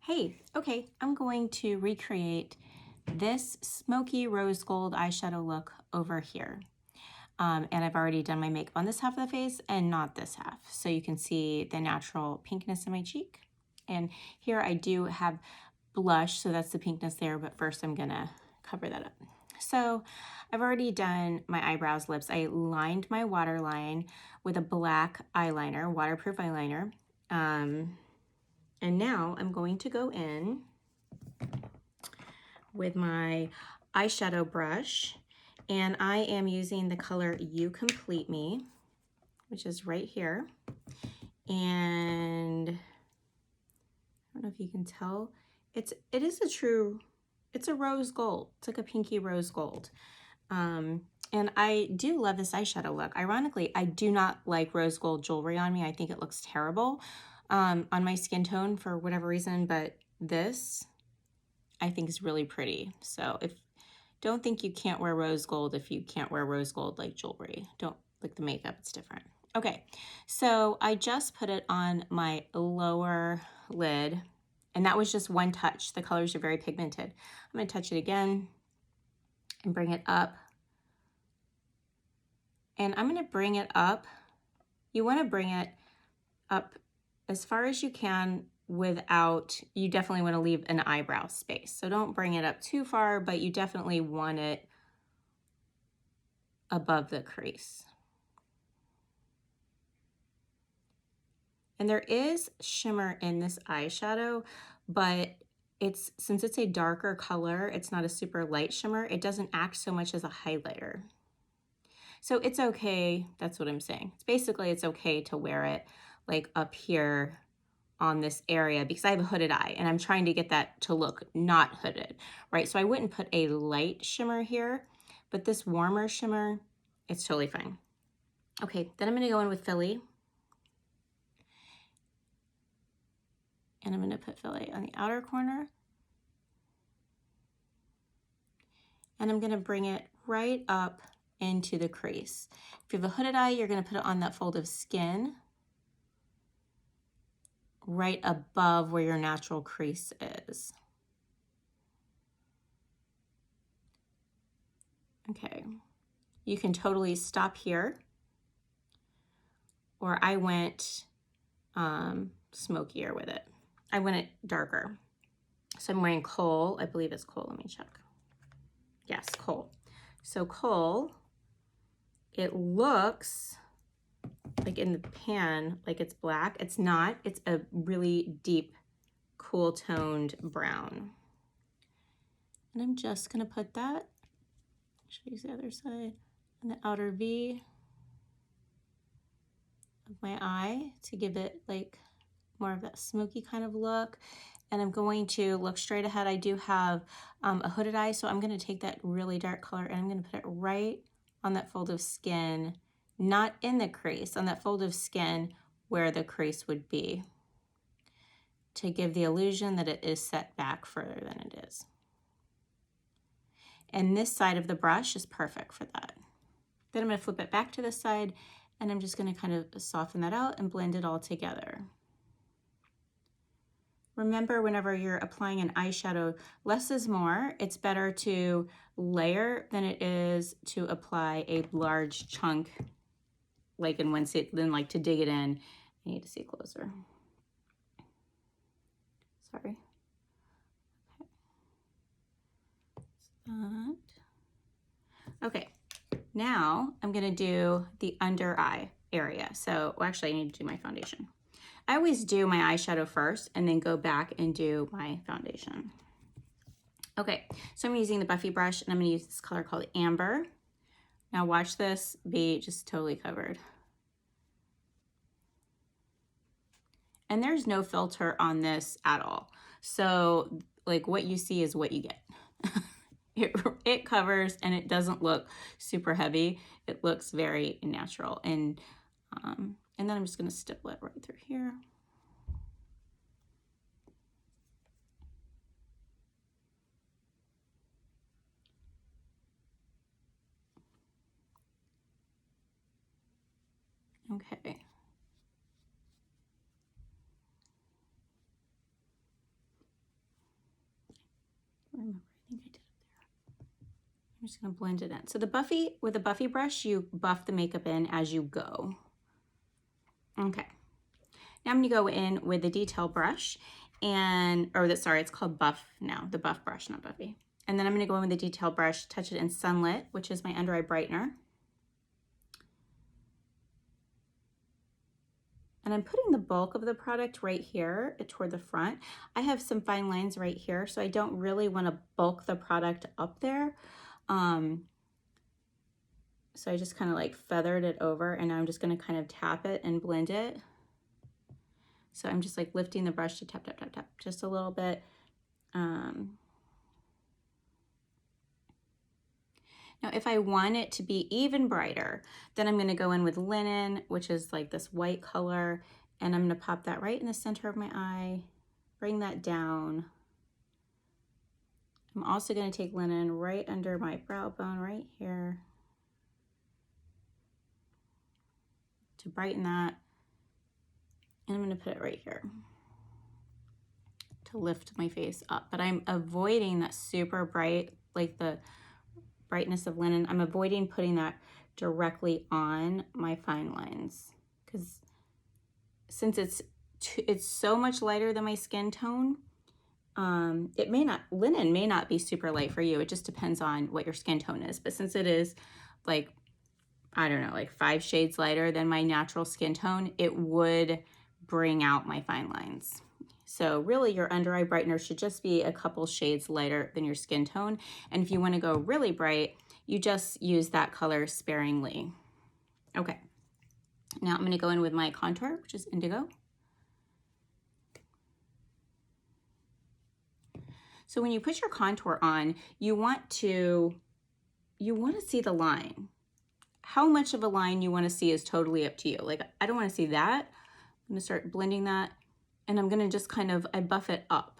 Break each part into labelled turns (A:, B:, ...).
A: Hey, okay, I'm going to recreate this smoky rose gold eyeshadow look over here. And I've already done my makeup on this half of the face and not this half. So you can see the natural pinkness in my cheek. And here I do have blush, so that's the pinkness there, but first I'm gonna cover that up. So I've already done my eyebrows, lips. I lined my waterline with a black eyeliner, waterproof eyeliner. And now I'm going to go in with my eyeshadow brush, and I am using the color You Complete Me, which is right here. And I don't know if you can tell, it's a rose gold. It's like a pinky rose gold. And I do love this eyeshadow look. Ironically, I do not like rose gold jewelry on me. I think it looks terrible on my skin tone for whatever reason, but this I think is really pretty. So don't think you can't wear rose gold if you can't wear rose gold like jewelry. Don't like the makeup, it's different. Okay, so I just put it on my lower lid, and that was just one touch. The colors are very pigmented. I'm gonna touch it again and bring it up. And I'm gonna bring it up. You wanna bring it up as far as you can without, you definitely want to leave an eyebrow space. So don't bring it up too far, but you definitely want it above the crease. And there is shimmer in this eyeshadow, but since it's a darker color, it's not a super light shimmer, it doesn't act so much as a highlighter. So it's okay, that's what I'm saying. It's okay to wear it like up here on this area because I have a hooded eye and I'm trying to get that to look not hooded, right? So I wouldn't put a light shimmer here, but this warmer shimmer, it's totally fine. Okay, then I'm gonna go in with Philly. And I'm gonna put Philly on the outer corner. And I'm gonna bring it right up into the crease. If you have a hooded eye, you're gonna put it on that fold of skin right above where your natural crease is. Okay, you can totally stop here, or I went smokier with it. I went it darker. So I'm wearing Kohl, I believe it's Kohl, let me check. Yes, Kohl. So Kohl, it looks like in the pan, like it's black. It's not, it's a really deep, cool toned brown. And I'm just gonna put that, show you the other side, on the outer V of my eye to give it like more of that smoky kind of look. And I'm going to look straight ahead. I do have a hooded eye, so I'm gonna take that really dark color and I'm gonna put it right on that fold of skin, not in the crease, on that fold of skin where the crease would be, to give the illusion that it is set back further than it is. And this side of the brush is perfect for that. Then I'm gonna flip it back to this side and I'm just gonna kind of soften that out and blend it all together. Remember, whenever you're applying an eyeshadow, less is more. It's better to layer than it is to apply a large chunk, like in one sit, than like to dig it in. I need to see closer. Sorry. Okay. Okay, now I'm gonna do the under eye area. So, well, actually I need to do my foundation. I always do my eyeshadow first and then go back and do my foundation. Okay, so I'm using the Buffy brush and I'm gonna use this color called Amber. Now watch this be just totally covered. And there's no filter on this at all. So like what you see is what you get. It covers and it doesn't look super heavy. It looks very natural. And then I'm just gonna stipple it right through here. Okay. I'm just gonna blend it in. So with the Buffy brush, you buff the makeup in as you go. Okay. Now I'm gonna go in with the detail brush sorry, it's called Buff now, the Buff brush, not Buffy. And then I'm gonna go in with the detail brush, touch it in Sunlit, which is my under eye brightener. And I'm putting the bulk of the product right here toward the front. I have some fine lines right here, so I don't really want to bulk the product up there. So I just kind of like feathered it over, and now I'm just going to kind of tap it and blend it. So I'm just like lifting the brush to tap, tap, tap, tap, just a little bit. Now, if I want it to be even brighter, then I'm going to go in with linen, which is like this white color, and I'm going to pop that right in the center of my eye, bring that down. I'm also going to take linen right under my brow bone right here to brighten that, and I'm going to put it right here to lift my face up. But I'm avoiding that super bright, like the brightness of linen. I'm avoiding putting that directly on my fine lines, because since it's so much lighter than my skin tone, linen may not be super light for you. It just depends on what your skin tone is. But since it is like, I don't know, like 5 shades lighter than my natural skin tone, it would bring out my fine lines. So really your under eye brightener should just be a couple shades lighter than your skin tone. And if you want to go really bright, you just use that color sparingly. Okay, now I'm going to go in with my contour, which is indigo. So when you put your contour on, you want to see the line. How much of a line you want to see is totally up to you. Like, I don't want to see that. I'm going to start blending that, and I'm going to just I buff it up,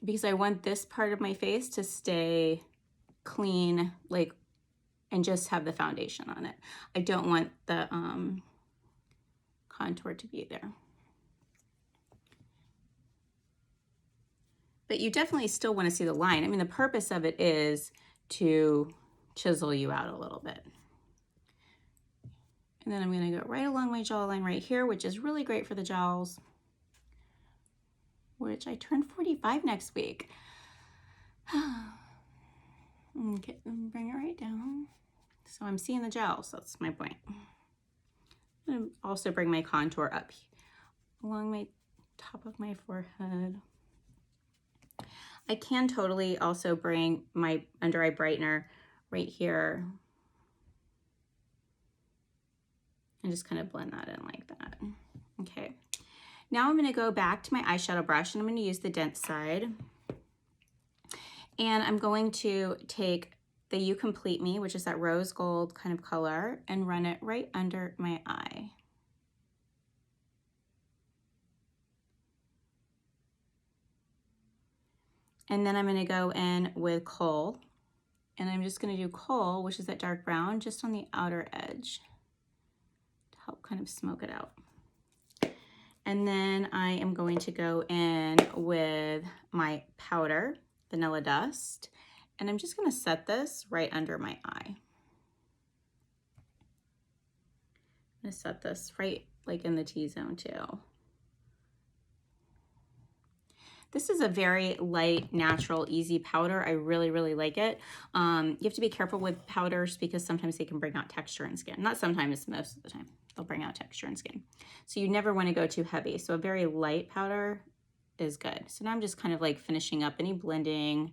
A: because I want this part of my face to stay clean, like, and just have the foundation on it. I don't want the contour to be there. But you definitely still want to see the line. I mean, the purpose of it is to chisel you out a little bit. And then I'm going to go right along my jawline right here, which is really great for the jowls, which I turn 45 next week. Okay, bring it right down. So I'm seeing the jowls, that's my point. I'm going to also bring my contour up along my top of my forehead. I can totally also bring my under eye brightener right here and just kind of blend that in like that. Okay, now I'm going to go back to my eyeshadow brush, and I'm going to use the dense side. And I'm going to take the You Complete Me, which is that rose gold kind of color, and run it right under my eye. And then I'm going to go in with Coal, and I'm just going to do Coal, which is that dark brown, just on the outer edge to help kind of smoke it out. And then I am going to go in with my powder, Vanilla Dust, and I'm just going to set this right under my eye. I'm going to set this right like in the T-zone too. This is a very light, natural, easy powder. I really, really like it. You have to be careful with powders because sometimes they can bring out texture in skin. Not sometimes, most of the time. They'll bring out texture in skin. So you never want to go too heavy. So a very light powder is good. So now I'm just kind of like finishing up any blending.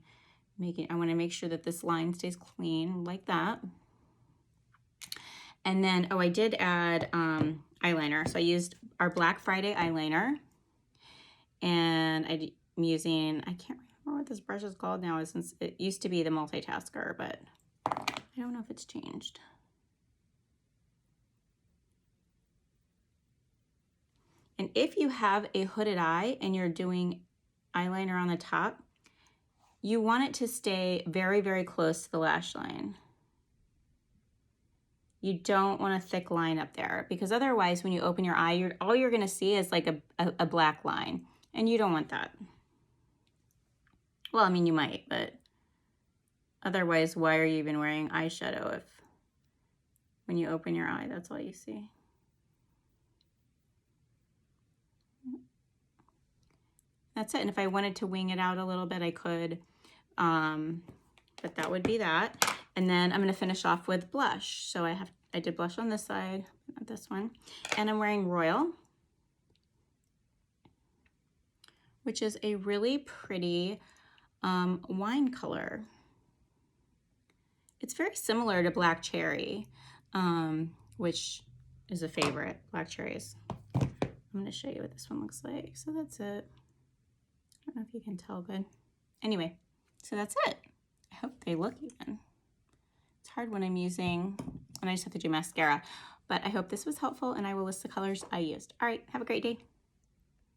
A: I want to make sure that this line stays clean like that. And then, I did add eyeliner. So I used our Black Friday eyeliner. And I'm using, I can't remember what this brush is called now, since it used to be the multitasker, but I don't know if it's changed. And if you have a hooded eye and you're doing eyeliner on the top, you want it to stay very, very close to the lash line. You don't want a thick line up there, because otherwise when you open your eye, all you're going to see is like a black line, and you don't want that. Well, I mean, you might, but Otherwise, why are you even wearing eyeshadow if when you open your eye, that's all you see? That's it. And if I wanted to wing it out a little bit, I could, but that would be that. And then I'm going to finish off with blush. So I did blush on this side, not this one. And I'm wearing Royal, which is a really pretty wine color. It's very similar to Black Cherry, which is a favorite, Black Cherries. I'm going to show you what this one looks like. So that's it. I don't know if you can tell good. Anyway, so that's it. I hope they look even. It's hard when I'm using, and I just have to do mascara. But I hope this was helpful, and I will list the colors I used. All right, have a great day.